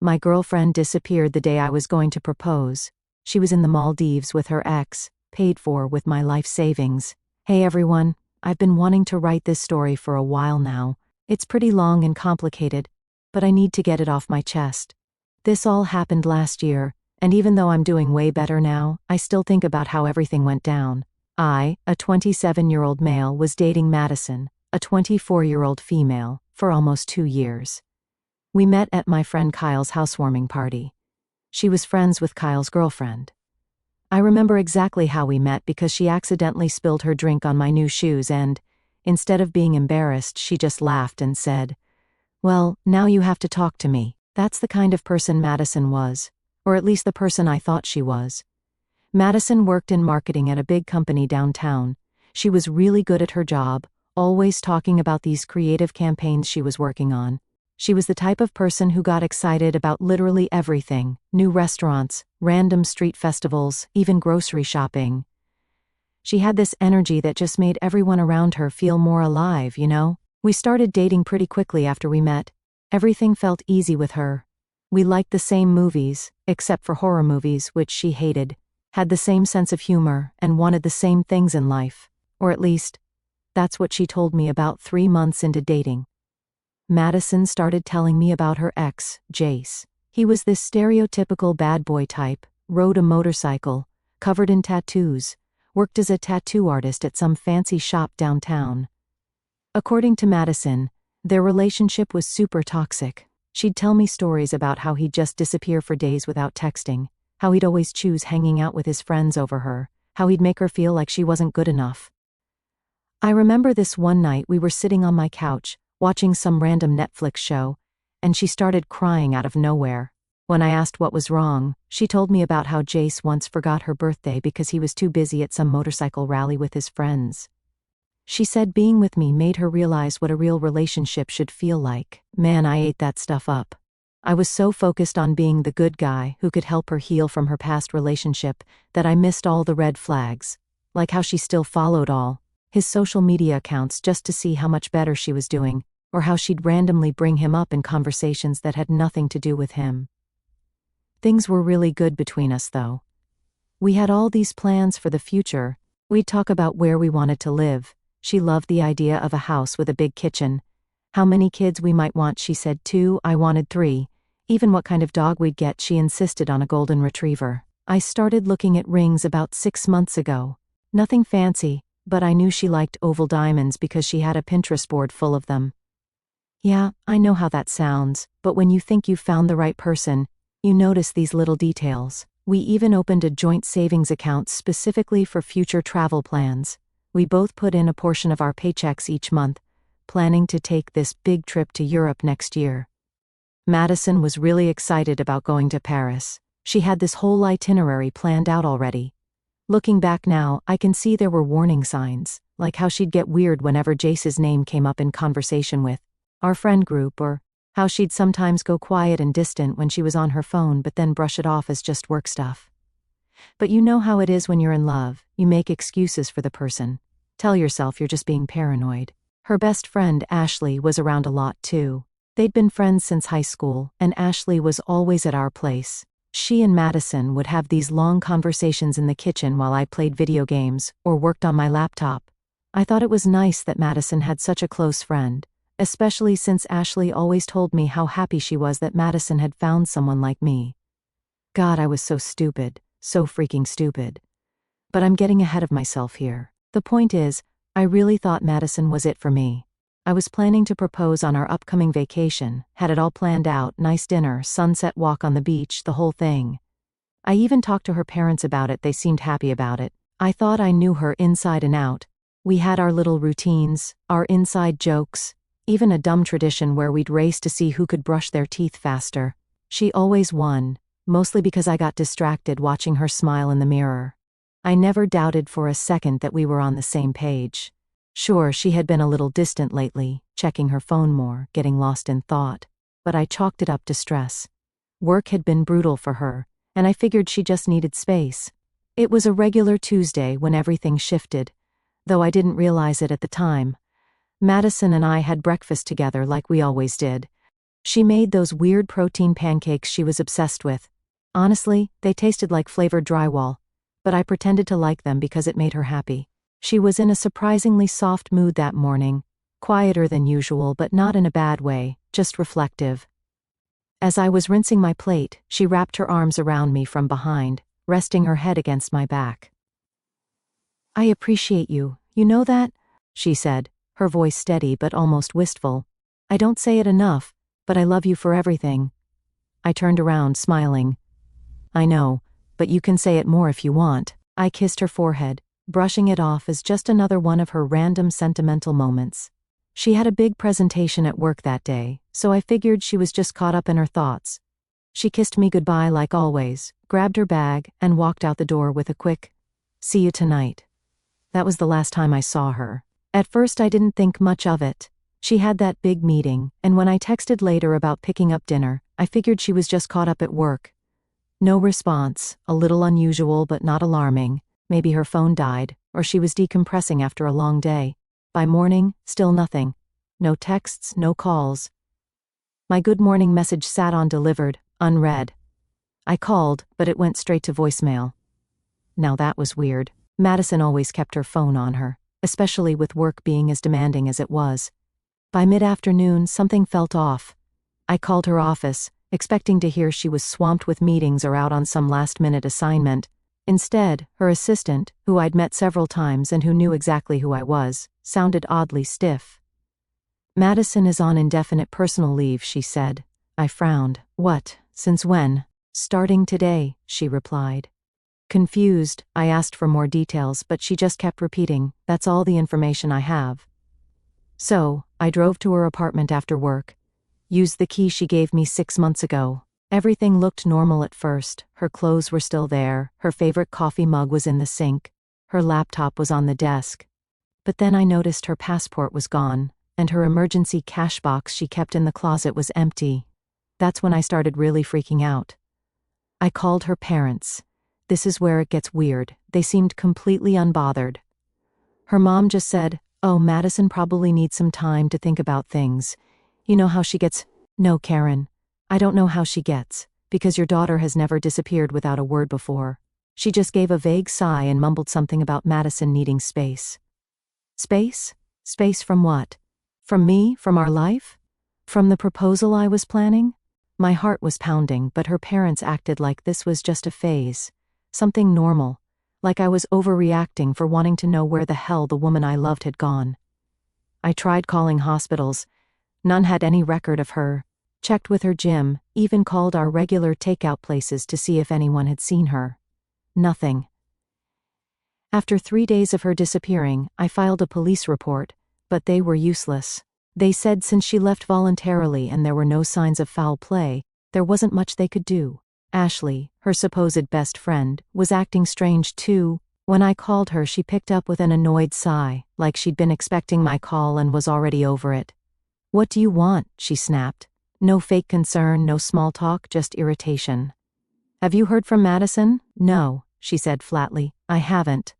My girlfriend disappeared the day I was going to propose. She was in the Maldives with her ex, paid for with my life savings. Hey everyone, I've been wanting to write this story for a while now. It's pretty long and complicated, but I need to get it off my chest. This all happened last year, and even though I'm doing way better now, I still think about how everything went down. I, a 27-year-old male, was dating Madison, a 24-year-old female, for almost 2 years. We met at my friend Kyle's housewarming party. She was friends with Kyle's girlfriend. I remember exactly how we met because she accidentally spilled her drink on my new shoes and, instead of being embarrassed, she just laughed and said, "Well, now you have to talk to me." That's the kind of person Madison was, or at least the person I thought she was. Madison worked in marketing at a big company downtown. She was really good at her job, always talking about these creative campaigns she was working on. She was the type of person who got excited about literally everything: new restaurants, random street festivals, even grocery shopping. She had this energy that just made everyone around her feel more alive, you know? We started dating pretty quickly after we met. Everything felt easy with her. We liked the same movies, except for horror movies, which she hated, had the same sense of humor, and wanted the same things in life. Or at least, that's what she told me about 3 months into dating. Madison started telling me about her ex, Jace. He was this stereotypical bad boy type, rode a motorcycle, covered in tattoos, worked as a tattoo artist at some fancy shop downtown. According to Madison, their relationship was super toxic. She'd tell me stories about how he'd just disappear for days without texting, how he'd always choose hanging out with his friends over her, how he'd make her feel like she wasn't good enough. I remember this one night we were sitting on my couch, watching some random Netflix show, and she started crying out of nowhere. When I asked what was wrong, she told me about how Jace once forgot her birthday because he was too busy at some motorcycle rally with his friends. She said being with me made her realize what a real relationship should feel like. Man, I ate that stuff up. I was so focused on being the good guy who could help her heal from her past relationship that I missed all the red flags, like how she still followed all his social media accounts just to see how much better she was doing, or how she'd randomly bring him up in conversations that had nothing to do with him. Things were really good between us, though. We had all these plans for the future. We'd talk about where we wanted to live. She loved the idea of a house with a big kitchen. How many kids we might want, she said 2, I wanted 3. Even what kind of dog we'd get, she insisted on a golden retriever. I started looking at rings about 6 months ago. Nothing fancy, but I knew she liked oval diamonds because she had a Pinterest board full of them. Yeah, I know how that sounds, but when you think you've found the right person, you notice these little details. We even opened a joint savings account specifically for future travel plans. We both put in a portion of our paychecks each month, planning to take this big trip to Europe next year. Madison was really excited about going to Paris. She had this whole itinerary planned out already. Looking back now, I can see there were warning signs, like how she'd get weird whenever Jace's name came up in conversation with our friend group, or how she'd sometimes go quiet and distant when she was on her phone but then brush it off as just work stuff. But you know how it is when you're in love, you make excuses for the person. Tell yourself you're just being paranoid. Her best friend, Ashley, was around a lot too. They'd been friends since high school, and Ashley was always at our place. She and Madison would have these long conversations in the kitchen while I played video games or worked on my laptop. I thought it was nice that Madison had such a close friend, especially since Ashley always told me how happy she was that Madison had found someone like me. God, I was so stupid, so freaking stupid. But I'm getting ahead of myself here. The point is, I really thought Madison was it for me. I was planning to propose on our upcoming vacation, had it all planned out, nice dinner, sunset walk on the beach, the whole thing. I even talked to her parents about it, they seemed happy about it. I thought I knew her inside and out. We had our little routines, our inside jokes, even a dumb tradition where we'd race to see who could brush their teeth faster. She always won, mostly because I got distracted watching her smile in the mirror. I never doubted for a second that we were on the same page. Sure, she had been a little distant lately, checking her phone more, getting lost in thought, but I chalked it up to stress. Work had been brutal for her, and I figured she just needed space. It was a regular Tuesday when everything shifted, though I didn't realize it at the time. Madison and I had breakfast together like we always did. She made those weird protein pancakes she was obsessed with. Honestly, they tasted like flavored drywall, but I pretended to like them because it made her happy. She was in a surprisingly soft mood that morning, quieter than usual but not in a bad way, just reflective. As I was rinsing my plate, she wrapped her arms around me from behind, resting her head against my back. "I appreciate you, you know that?" she said, her voice steady but almost wistful. "I don't say it enough, but I love you for everything." I turned around, smiling. "I know, but you can say it more if you want." I kissed her forehead, brushing it off as just another one of her random sentimental moments. She had a big presentation at work that day, so I figured she was just caught up in her thoughts. She kissed me goodbye like always, grabbed her bag, and walked out the door with a quick, "See you tonight." That was the last time I saw her. At first I didn't think much of it. She had that big meeting, and when I texted later about picking up dinner, I figured she was just caught up at work. No response, a little unusual but not alarming. Maybe her phone died, or she was decompressing after a long day. By morning, still nothing. No texts, no calls. My good morning message sat on delivered, unread. I called, but it went straight to voicemail. Now that was weird. Madison always kept her phone on her, especially with work being as demanding as it was. By mid-afternoon, something felt off. I called her office, expecting to hear she was swamped with meetings or out on some last-minute assignment. Instead, her assistant, who I'd met several times and who knew exactly who I was, sounded oddly stiff. "Madison is on indefinite personal leave," she said. I frowned. "What? Since when?" "Starting today," she replied. Confused, I asked for more details, but she just kept repeating, "That's all the information I have." So, I drove to her apartment after work. Used the key she gave me 6 months ago. Everything looked normal at first. Her clothes were still there, her favorite coffee mug was in the sink, her laptop was on the desk. But then I noticed her passport was gone, and her emergency cash box she kept in the closet was empty. That's when I started really freaking out. I called her parents. This is where it gets weird. They seemed completely unbothered. Her mom just said, "Oh, Madison probably needs some time to think about things. You know how she gets." "No, Karen. I don't know how she gets, because your daughter has never disappeared without a word before." She just gave a vague sigh and mumbled something about Madison needing space. Space? Space from what? From me? From our life? From the proposal I was planning? My heart was pounding, but her parents acted like this was just a phase. Something normal. Like I was overreacting for wanting to know where the hell the woman I loved had gone. I tried calling hospitals. None had any record of her. Checked with her gym, even called our regular takeout places to see if anyone had seen her. Nothing. After 3 days of her disappearing, I filed a police report, but they were useless. They said since she left voluntarily and there were no signs of foul play, there wasn't much they could do. Ashley, her supposed best friend, was acting strange too. When I called her, she picked up with an annoyed sigh, like she'd been expecting my call and was already over it. "What do you want?" she snapped. No fake concern, no small talk, just irritation. "Have you heard from Madison?" "No," she said flatly. "I haven't."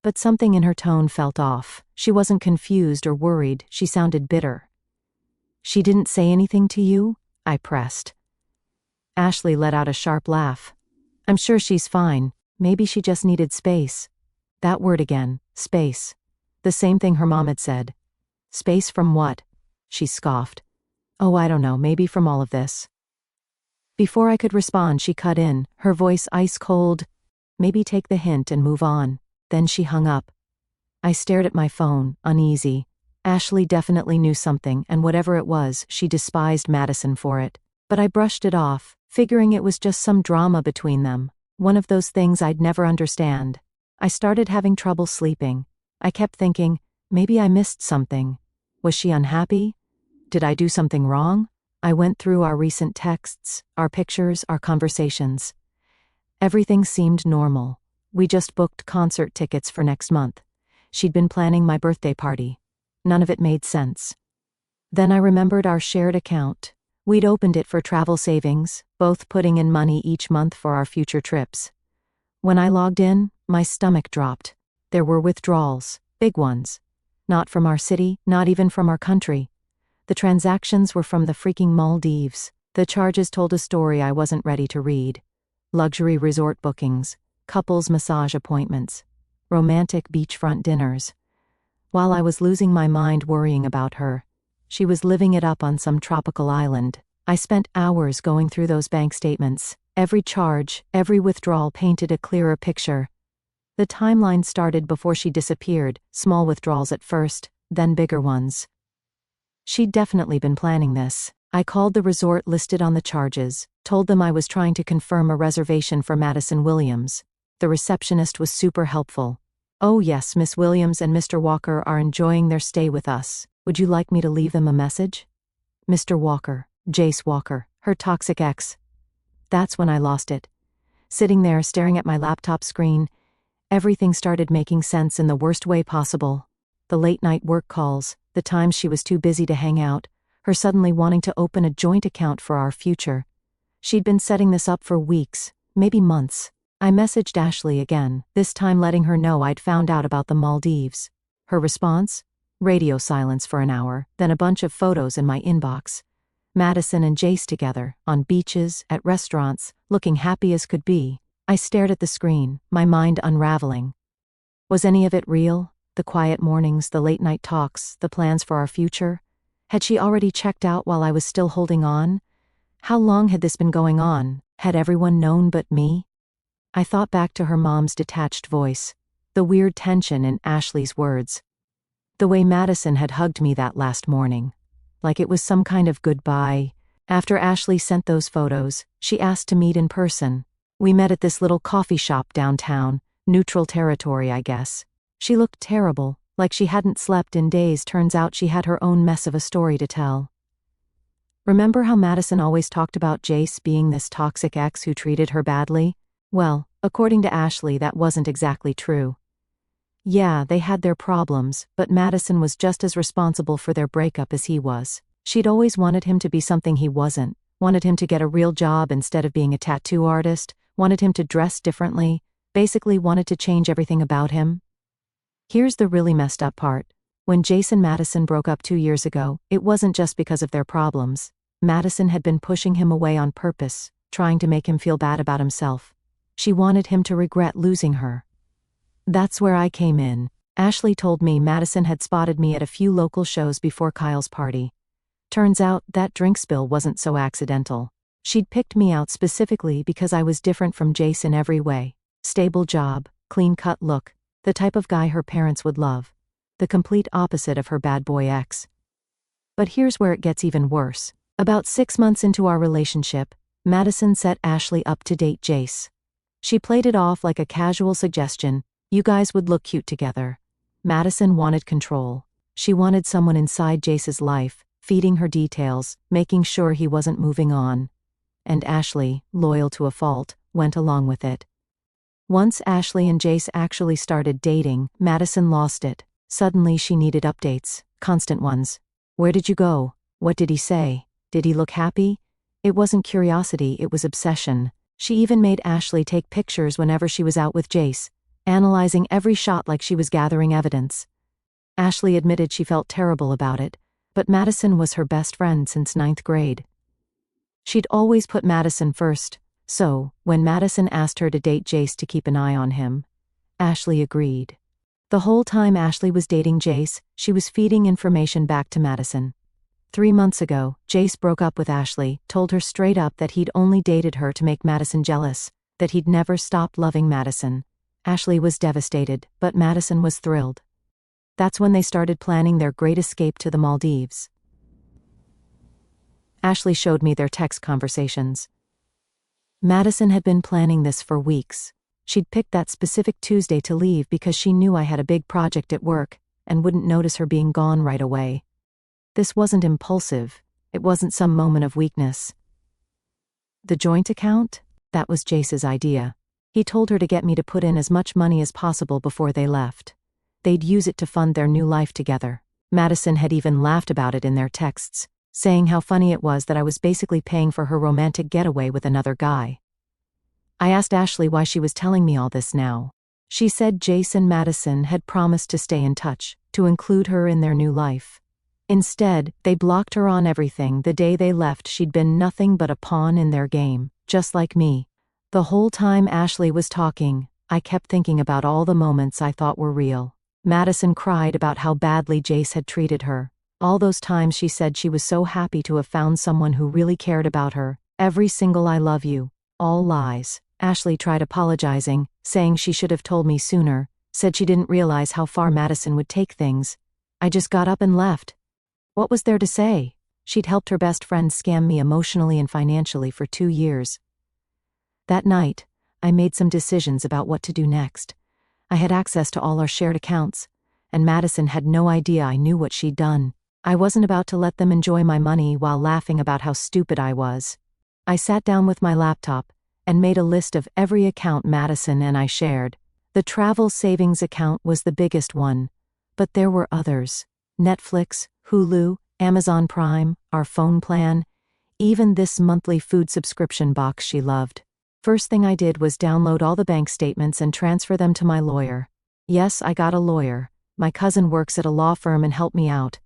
But something in her tone felt off. She wasn't confused or worried, she sounded bitter. "She didn't say anything to you?" I pressed. Ashley let out a sharp laugh. "I'm sure she's fine. Maybe she just needed space." That word again, space. The same thing her mom had said. "Space from what?" She scoffed. "Oh, I don't know, maybe from all of this." Before I could respond, she cut in, her voice ice cold. "Maybe take the hint and move on." Then she hung up. I stared at my phone, uneasy. Ashley definitely knew something, and whatever it was, she despised Madison for it. But I brushed it off, figuring it was just some drama between them. One of those things I'd never understand. I started having trouble sleeping. I kept thinking, maybe I missed something. Was she unhappy? Did I do something wrong? I went through our recent texts, our pictures, our conversations. Everything seemed normal. We just booked concert tickets for next month. She'd been planning my birthday party. None of it made sense. Then I remembered our shared account. We'd opened it for travel savings, both putting in money each month for our future trips. When I logged in, my stomach dropped. There were withdrawals, big ones. Not from our city, not even from our country. The transactions were from the freaking Maldives. The charges told a story I wasn't ready to read. Luxury resort bookings, couples massage appointments, romantic beachfront dinners. While I was losing my mind worrying about her, she was living it up on some tropical island. I spent hours going through those bank statements. Every charge, every withdrawal painted a clearer picture. The timeline started before she disappeared, small withdrawals at first, then bigger ones. She'd definitely been planning this. I called the resort listed on the charges, told them I was trying to confirm a reservation for Madison Williams. The receptionist was super helpful. "Oh yes, Miss Williams and Mr. Walker are enjoying their stay with us. Would you like me to leave them a message?" Mr. Walker, Jace Walker, her toxic ex. That's when I lost it. Sitting there staring at my laptop screen, everything started making sense in the worst way possible. The late-night work calls, the times she was too busy to hang out, her suddenly wanting to open a joint account for our future. She'd been setting this up for weeks, maybe months. I messaged Ashley again, this time letting her know I'd found out about the Maldives. Her response? Radio silence for an hour, then a bunch of photos in my inbox. Madison and Jace together, on beaches, at restaurants, looking happy as could be. I stared at the screen, my mind unraveling. Was any of it real? The quiet mornings, the late-night talks, the plans for our future? Had she already checked out while I was still holding on? How long had this been going on? Had everyone known but me? I thought back to her mom's detached voice, the weird tension in Ashley's words. The way Madison had hugged me that last morning. Like it was some kind of goodbye. After Ashley sent those photos, she asked to meet in person. We met at this little coffee shop downtown, neutral territory, I guess. She looked terrible, like she hadn't slept in days. Turns out she had her own mess of a story to tell. Remember how Madison always talked about Jace being this toxic ex who treated her badly? Well, according to Ashley, that wasn't exactly true. Yeah, they had their problems, but Madison was just as responsible for their breakup as he was. She'd always wanted him to be something he wasn't, wanted him to get a real job instead of being a tattoo artist, wanted him to dress differently, basically wanted to change everything about him. Here's the really messed up part. When Jace and Madison broke up 2 years ago, it wasn't just because of their problems. Madison had been pushing him away on purpose, trying to make him feel bad about himself. She wanted him to regret losing her. That's where I came in. Ashley told me Madison had spotted me at a few local shows before Kyle's party. Turns out that drink spill wasn't so accidental. She'd picked me out specifically because I was different from Jace in every way. Stable job, clean-cut look, the type of guy her parents would love. The complete opposite of her bad boy ex. But here's where it gets even worse. About 6 months into our relationship, Madison set Ashley up to date Jace. She played it off like a casual suggestion. You guys would look cute together. Madison wanted control. She wanted someone inside Jace's life, feeding her details, making sure he wasn't moving on. And Ashley, loyal to a fault, went along with it. Once Ashley and Jace actually started dating, Madison lost it. Suddenly she needed updates, constant ones. Where did you go? What did he say? Did he look happy? It wasn't curiosity, it was obsession. She even made Ashley take pictures whenever she was out with Jace, analyzing every shot like she was gathering evidence. Ashley admitted she felt terrible about it, but Madison was her best friend since 9th grade. She'd always put Madison first, so, when Madison asked her to date Jace to keep an eye on him, Ashley agreed. The whole time Ashley was dating Jace, she was feeding information back to Madison. 3 months ago, Jace broke up with Ashley, told her straight up that he'd only dated her to make Madison jealous, that he'd never stopped loving Madison. Ashley was devastated, but Madison was thrilled. That's when they started planning their great escape to the Maldives. Ashley showed me their text conversations. Madison had been planning this for weeks. She'd picked that specific Tuesday to leave because she knew I had a big project at work and wouldn't notice her being gone right away. This wasn't impulsive. It wasn't some moment of weakness. The joint account? That was Jace's idea. He told her to get me to put in as much money as possible before they left. They'd use it to fund their new life together. Madison had even laughed about it in their texts, saying how funny it was that I was basically paying for her romantic getaway with another guy. I asked Ashley why she was telling me all this now. She said Jace and Madison had promised to stay in touch, to include her in their new life. Instead, they blocked her on everything. The day they left, she'd been nothing but a pawn in their game, just like me. The whole time Ashley was talking, I kept thinking about all the moments I thought were real. Madison cried about how badly Jace had treated her. All those times she said she was so happy to have found someone who really cared about her. Every single "I love you." All lies. Ashley tried apologizing, saying she should have told me sooner, said she didn't realize how far Madison would take things. I just got up and left. What was there to say? She'd helped her best friend scam me emotionally and financially for 2 years. That night, I made some decisions about what to do next. I had access to all our shared accounts, and Madison had no idea I knew what she'd done. I wasn't about to let them enjoy my money while laughing about how stupid I was. I sat down with my laptop and made a list of every account Madison and I shared. The travel savings account was the biggest one, but there were others. Netflix, Hulu, Amazon Prime, our phone plan, even this monthly food subscription box she loved. First thing I did was download all the bank statements and transfer them to my lawyer. Yes, I got a lawyer. My cousin works at a law firm and helped me out.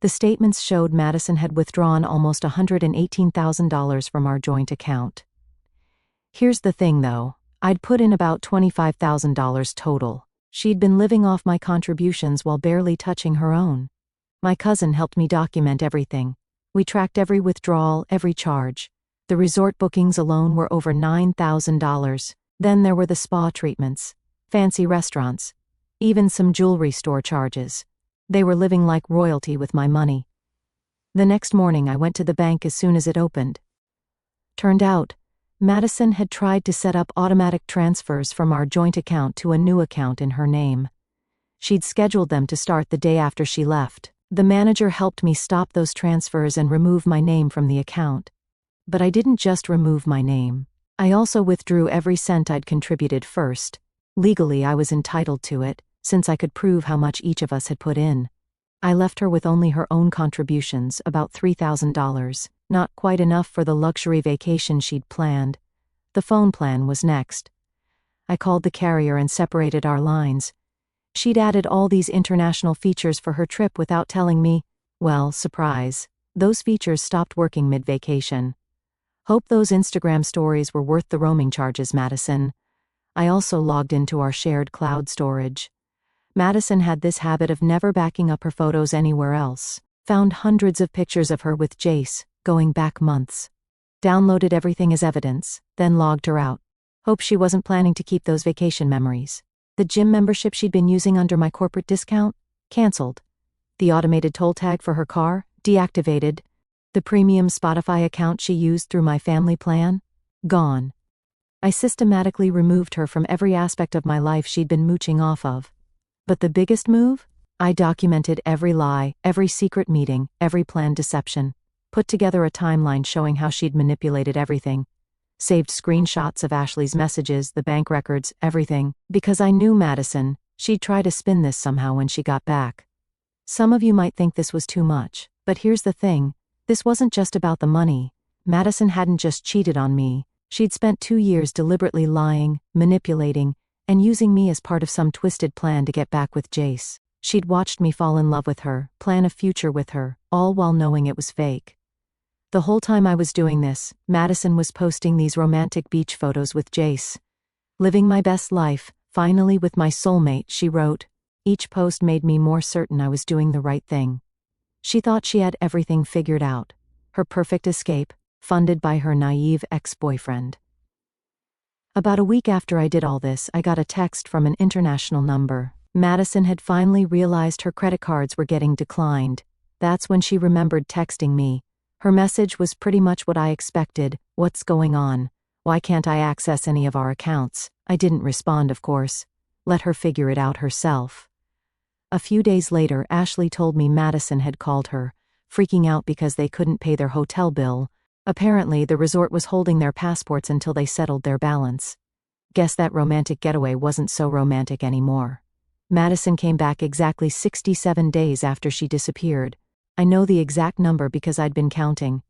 The statements showed Madison had withdrawn almost $118,000 from our joint account. Here's the thing though, I'd put in about $25,000 total. She'd been living off my contributions while barely touching her own. My cousin helped me document everything. We tracked every withdrawal, every charge. The resort bookings alone were over $9,000. Then there were the spa treatments, fancy restaurants, even some jewelry store charges. They were living like royalty with my money. The next morning I went to the bank as soon as it opened. Turned out, Madison had tried to set up automatic transfers from our joint account to a new account in her name. She'd scheduled them to start the day after she left. The manager helped me stop those transfers and remove my name from the account. But I didn't just remove my name. I also withdrew every cent I'd contributed first. Legally, I was entitled to it, since I could prove how much each of us had put in. I left her with only her own contributions, about $3,000, not quite enough for the luxury vacation she'd planned. The phone plan was next. I called the carrier and separated our lines. She'd added all these international features for her trip without telling me. Well, surprise. Those features stopped working mid-vacation. Hope those Instagram stories were worth the roaming charges, Madison. I also logged into our shared cloud storage. Madison had this habit of never backing up her photos anywhere else. Found hundreds of pictures of her with Jace, going back months. Downloaded everything as evidence, then logged her out. Hope she wasn't planning to keep those vacation memories. The gym membership she'd been using under my corporate discount? Cancelled. The automated toll tag for her car? Deactivated. The premium Spotify account she used through my family plan? Gone. I systematically removed her from every aspect of my life she'd been mooching off of. But the biggest move? I documented every lie, every secret meeting, every planned deception. Put together a timeline showing how she'd manipulated everything. Saved screenshots of Ashley's messages, the bank records, everything. Because I knew Madison, she'd try to spin this somehow when she got back. Some of you might think this was too much, but here's the thing. This wasn't just about the money. Madison hadn't just cheated on me. She'd spent 2 years deliberately lying, manipulating, and using me as part of some twisted plan to get back with Jace. She'd watched me fall in love with her, plan a future with her, all while knowing it was fake. The whole time I was doing this, Madison was posting these romantic beach photos with Jace. Living my best life, finally with my soulmate, she wrote. Each post made me more certain I was doing the right thing. She thought she had everything figured out. Her perfect escape, funded by her naive ex-boyfriend. About a week after I did all this, I got a text from an international number. Madison had finally realized her credit cards were getting declined. That's when she remembered texting me. Her message was pretty much what I expected. What's going on? Why can't I access any of our accounts? I didn't respond, of course. Let her figure it out herself. A few days later, Ashley told me Madison had called her, freaking out because they couldn't pay their hotel bill. Apparently, the resort was holding their passports until they settled their balance. Guess that romantic getaway wasn't so romantic anymore. Madison came back exactly 67 days after she disappeared. I know the exact number because I'd been counting.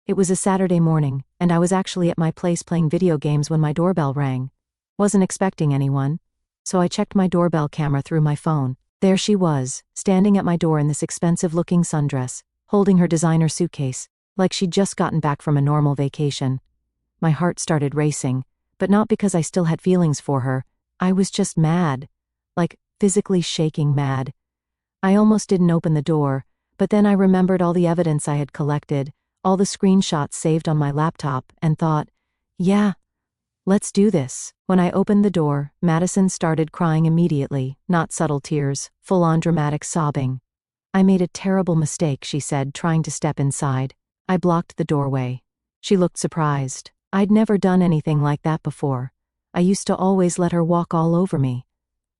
It was a Saturday morning, and I was actually at my place playing video games when my doorbell rang. Wasn't expecting anyone, so I checked my doorbell camera through my phone. There she was, standing at my door in this expensive-looking sundress, holding her designer suitcase, like she'd just gotten back from a normal vacation. My heart started racing, but not because I still had feelings for her. I was just mad. Like, physically shaking mad. I almost didn't open the door, but then I remembered all the evidence I had collected, all the screenshots saved on my laptop, and thought, yeah, let's do this. When I opened the door, Madison started crying immediately, not subtle tears, full-on dramatic sobbing. I made a terrible mistake, she said, trying to step inside. I blocked the doorway. She looked surprised. I'd never done anything like that before. I used to always let her walk all over me.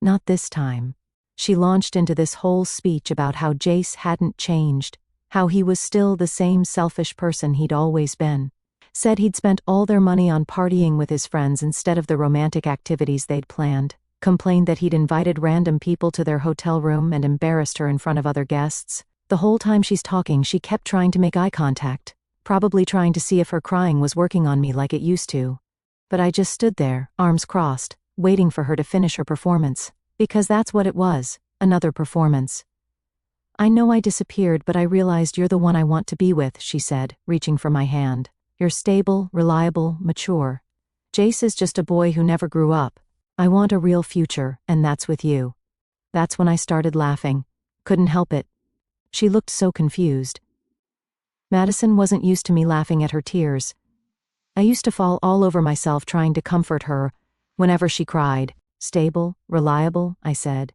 Not this time. She launched into this whole speech about how Jace hadn't changed, how he was still the same selfish person he'd always been. Said he'd spent all their money on partying with his friends instead of the romantic activities they'd planned. Complained that he'd invited random people to their hotel room and embarrassed her in front of other guests. The whole time she's talking, she kept trying to make eye contact, probably trying to see if her crying was working on me like it used to. But I just stood there, arms crossed, waiting for her to finish her performance, because that's what it was, another performance. I know I disappeared, but I realized you're the one I want to be with, she said, reaching for my hand. You're stable, reliable, mature. Jace is just a boy who never grew up. I want a real future, and that's with you. That's when I started laughing. Couldn't help it. She looked so confused. Madison wasn't used to me laughing at her tears. I used to fall all over myself trying to comfort her whenever she cried. Stable, reliable, I said.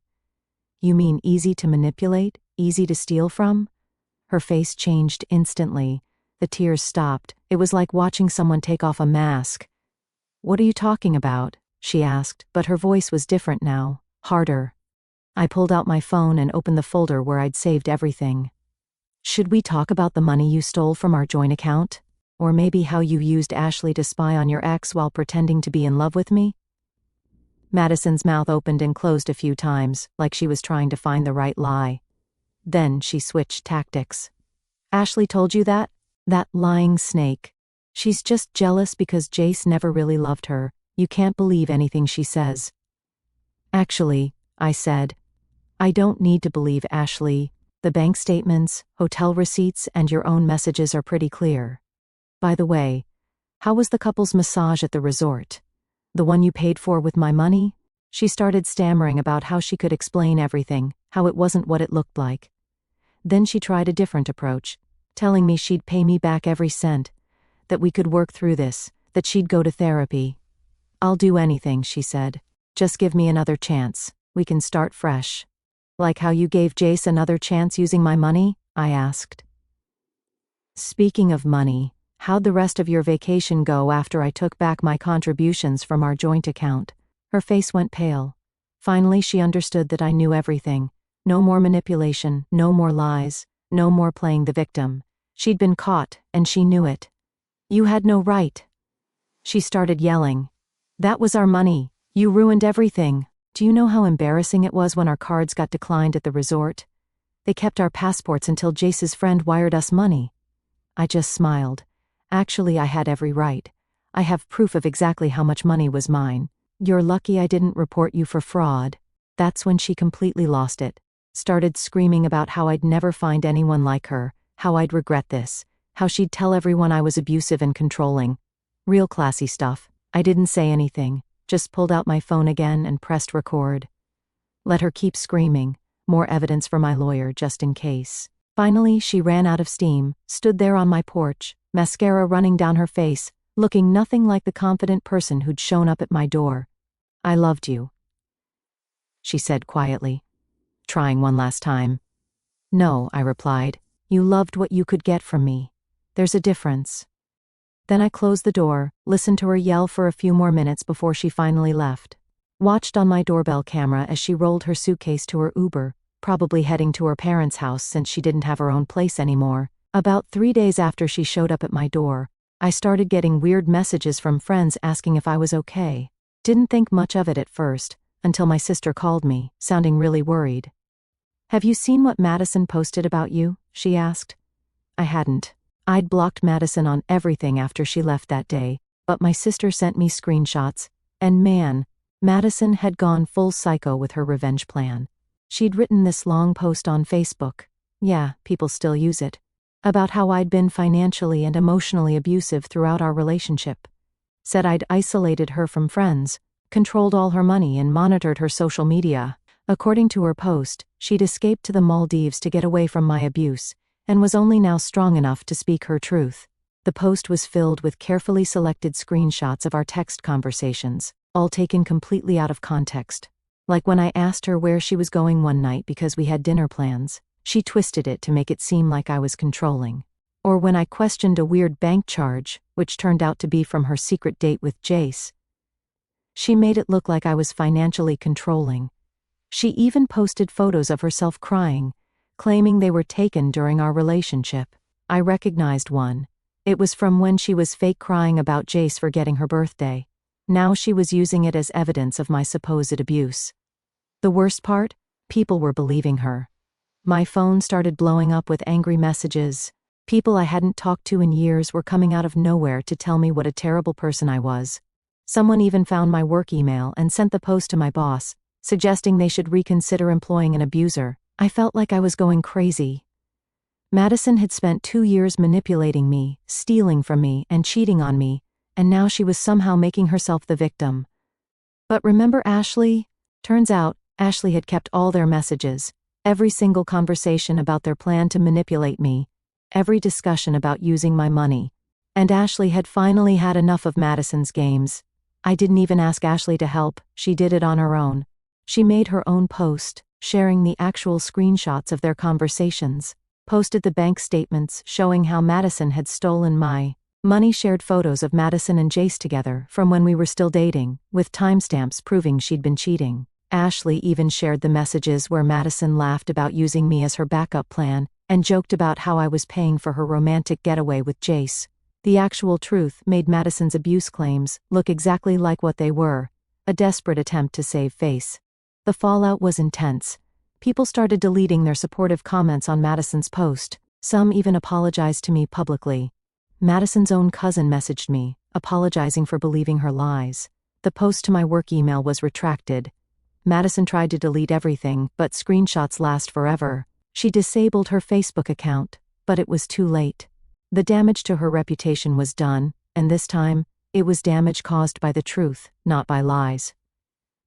You mean easy to manipulate, easy to steal from? Her face changed instantly. The tears stopped. It was like watching someone take off a mask. What are you talking about? She asked, but her voice was different now, harder. I pulled out my phone and opened the folder where I'd saved everything. Should we talk about the money you stole from our joint account? Or maybe how you used Ashley to spy on your ex while pretending to be in love with me? Madison's mouth opened and closed a few times, like she was trying to find the right lie. Then she switched tactics. Ashley told you that? That lying snake. She's just jealous because Jace never really loved her. You can't believe anything she says. Actually, I said, I don't need to believe Ashley. The bank statements, hotel receipts, and your own messages are pretty clear. By the way, how was the couple's massage at the resort? The one you paid for with my money? She started stammering about how she could explain everything, how it wasn't what it looked like. Then she tried a different approach, telling me she'd pay me back every cent, that we could work through this, that she'd go to therapy. I'll do anything, she said. Just give me another chance. We can start fresh. Like how you gave Jace another chance using my money? I asked. Speaking of money, how'd the rest of your vacation go after I took back my contributions from our joint account? Her face went pale. Finally, she understood that I knew everything. No more manipulation, no more lies, no more playing the victim. She'd been caught, and she knew it. You had no right. She started yelling. That was our money. You ruined everything. Do you know how embarrassing it was when our cards got declined at the resort? They kept our passports until Jace's friend wired us money. I just smiled. Actually, I had every right. I have proof of exactly how much money was mine. You're lucky I didn't report you for fraud. That's when she completely lost it. Started screaming about how I'd never find anyone like her, how I'd regret this, how she'd tell everyone I was abusive and controlling. Real classy stuff. I didn't say anything, just pulled out my phone again and pressed record. Let her keep screaming, more evidence for my lawyer just in case. Finally, she ran out of steam, stood there on my porch, mascara running down her face, looking nothing like the confident person who'd shown up at my door. I loved you, she said quietly, trying one last time. No, I replied. You loved what you could get from me. There's a difference. Then I closed the door, listened to her yell for a few more minutes before she finally left. Watched on my doorbell camera as she rolled her suitcase to her Uber, probably heading to her parents' house since she didn't have her own place anymore. About 3 days after she showed up at my door, I started getting weird messages from friends asking if I was okay. Didn't think much of it at first, until my sister called me, sounding really worried. Have you seen what Madison posted about you? She asked. I hadn't. I'd blocked Madison on everything after she left that day, but my sister sent me screenshots, and man, Madison had gone full psycho with her revenge plan. She'd written this long post on Facebook. Yeah, people still use it. About how I'd been financially and emotionally abusive throughout our relationship. Said I'd isolated her from friends, controlled all her money, and monitored her social media. According to her post, she'd escaped to the Maldives to get away from my abuse, and was only now strong enough to speak her truth. The post was filled with carefully selected screenshots of our text conversations, all taken completely out of context. Like when I asked her where she was going one night because we had dinner plans, she twisted it to make it seem like I was controlling. Or when I questioned a weird bank charge, which turned out to be from her secret date with Jace, she made it look like I was financially controlling. She even posted photos of herself crying, claiming they were taken during our relationship. I recognized one. It was from when she was fake crying about Jace forgetting her birthday. Now she was using it as evidence of my supposed abuse. The worst part? People were believing her. My phone started blowing up with angry messages. People I hadn't talked to in years were coming out of nowhere to tell me what a terrible person I was. Someone even found my work email and sent the post to my boss, suggesting they should reconsider employing an abuser. I felt like I was going crazy. Madison had spent 2 years manipulating me, stealing from me, and cheating on me, and now she was somehow making herself the victim. But remember Ashley? Turns out, Ashley had kept all their messages, every single conversation about their plan to manipulate me, every discussion about using my money. And Ashley had finally had enough of Madison's games. I didn't even ask Ashley to help, she did it on her own. She made her own post, sharing the actual screenshots of their conversations, posted the bank statements showing how Madison had stolen my money, shared photos of Madison and Jace together from when we were still dating, with timestamps proving she'd been cheating. Ashley even shared the messages where Madison laughed about using me as her backup plan, and joked about how I was paying for her romantic getaway with Jace. The actual truth made Madison's abuse claims look exactly like what they were, a desperate attempt to save face. The fallout was intense. People started deleting their supportive comments on Madison's post. Some even apologized to me publicly. Madison's own cousin messaged me, apologizing for believing her lies. The post to my work email was retracted. Madison tried to delete everything, but screenshots last forever. She disabled her Facebook account, but it was too late. The damage to her reputation was done, and this time, it was damage caused by the truth, not by lies.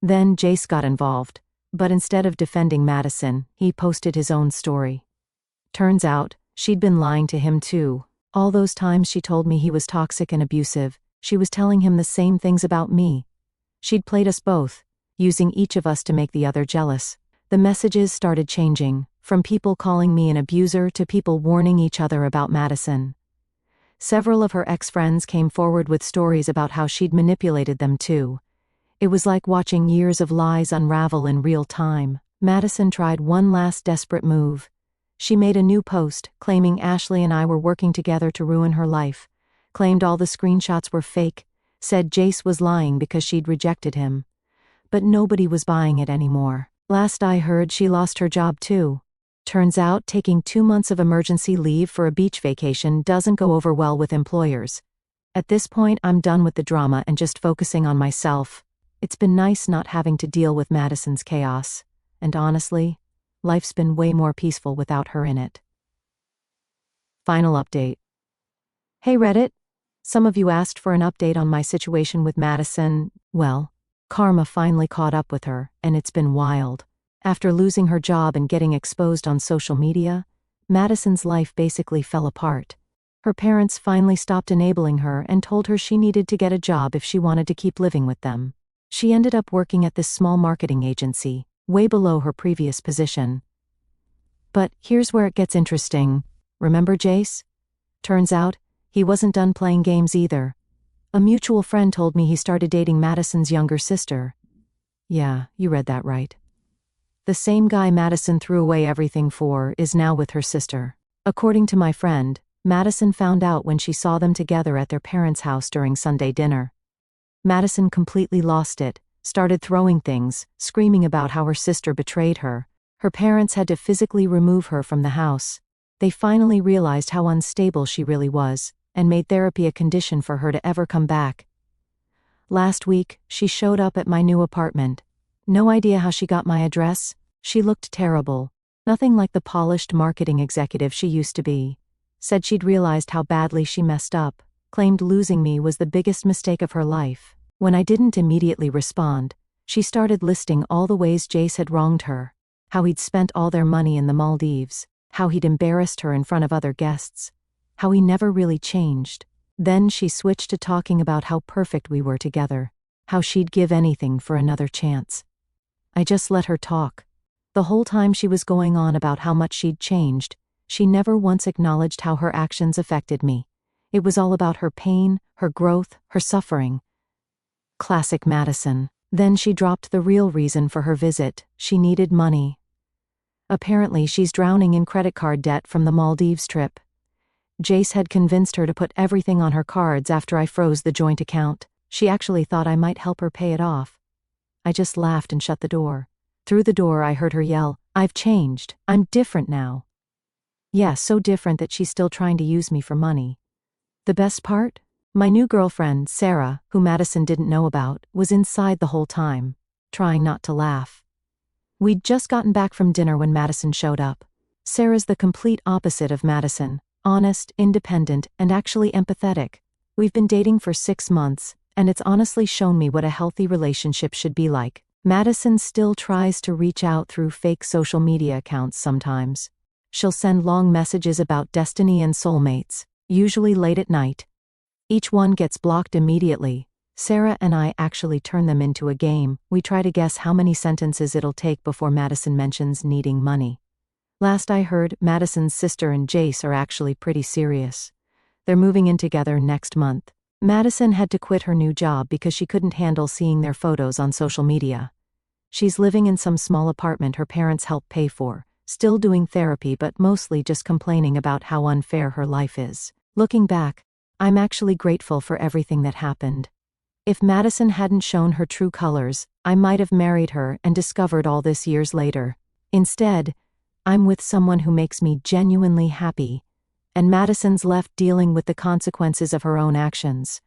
Then Jace got involved, but instead of defending Madison, he posted his own story. Turns out, she'd been lying to him too. All those times she told me he was toxic and abusive, she was telling him the same things about me. She'd played us both, using each of us to make the other jealous. The messages started changing, from people calling me an abuser to people warning each other about Madison. Several of her ex-friends came forward with stories about how she'd manipulated them too. It was like watching years of lies unravel in real time. Madison tried one last desperate move. She made a new post, claiming Ashley and I were working together to ruin her life, claimed all the screenshots were fake, said Jace was lying because she'd rejected him. But nobody was buying it anymore. Last I heard, she lost her job too. Turns out taking 2 months of emergency leave for a beach vacation doesn't go over well with employers. At this point, I'm done with the drama and just focusing on myself. It's been nice not having to deal with Madison's chaos, and honestly, life's been way more peaceful without her in it. Final update. Hey Reddit, some of you asked for an update on my situation with Madison. Well, karma finally caught up with her, and it's been wild. After losing her job and getting exposed on social media, Madison's life basically fell apart. Her parents finally stopped enabling her and told her she needed to get a job if she wanted to keep living with them. She ended up working at this small marketing agency, way below her previous position. But here's where it gets interesting. Remember Jace? Turns out, he wasn't done playing games either. A mutual friend told me he started dating Madison's younger sister. Yeah, you read that right. The same guy Madison threw away everything for is now with her sister. According to my friend, Madison found out when she saw them together at their parents' house during Sunday dinner. Madison completely lost it, started throwing things, screaming about how her sister betrayed her. Her parents had to physically remove her from the house. They finally realized how unstable she really was, and made therapy a condition for her to ever come back. Last week, she showed up at my new apartment. No idea how she got my address, She looked terrible. Nothing like the polished marketing executive she used to be. Said she'd realized how badly she messed up. Claimed losing me was the biggest mistake of her life. When I didn't immediately respond, she started listing all the ways Jace had wronged her. How he'd spent all their money in the Maldives. How he'd embarrassed her in front of other guests. How he never really changed. Then she switched to talking about how perfect we were together. How she'd give anything for another chance. I just let her talk. The whole time she was going on about how much she'd changed, she never once acknowledged how her actions affected me. It was all about her pain, her growth, her suffering. Classic Madison. Then she dropped the real reason for her visit. She needed money. Apparently she's drowning in credit card debt from the Maldives trip. Jace had convinced her to put everything on her cards after I froze the joint account. She actually thought I might help her pay it off. I just laughed and shut the door. Through the door I heard her yell, "I've changed. I'm different now." Yeah, so different that she's still trying to use me for money. The best part? My new girlfriend, Sarah, who Madison didn't know about, was inside the whole time, trying not to laugh. We'd just gotten back from dinner when Madison showed up. Sarah's the complete opposite of Madison, honest, independent, and actually empathetic. We've been dating for 6 months, and it's honestly shown me what a healthy relationship should be like. Madison still tries to reach out through fake social media accounts sometimes. She'll send long messages about destiny and soulmates, usually late at night. Each one gets blocked immediately. Sarah and I actually turn them into a game. We try to guess how many sentences it'll take before Madison mentions needing money. Last I heard, Madison's sister and Jace are actually pretty serious. They're moving in together next month. Madison had to quit her new job because she couldn't handle seeing their photos on social media. She's living in some small apartment her parents help pay for, still doing therapy but mostly just complaining about how unfair her life is. Looking back, I'm actually grateful for everything that happened. If Madison hadn't shown her true colors, I might have married her and discovered all this years later. Instead, I'm with someone who makes me genuinely happy, and Madison's left dealing with the consequences of her own actions.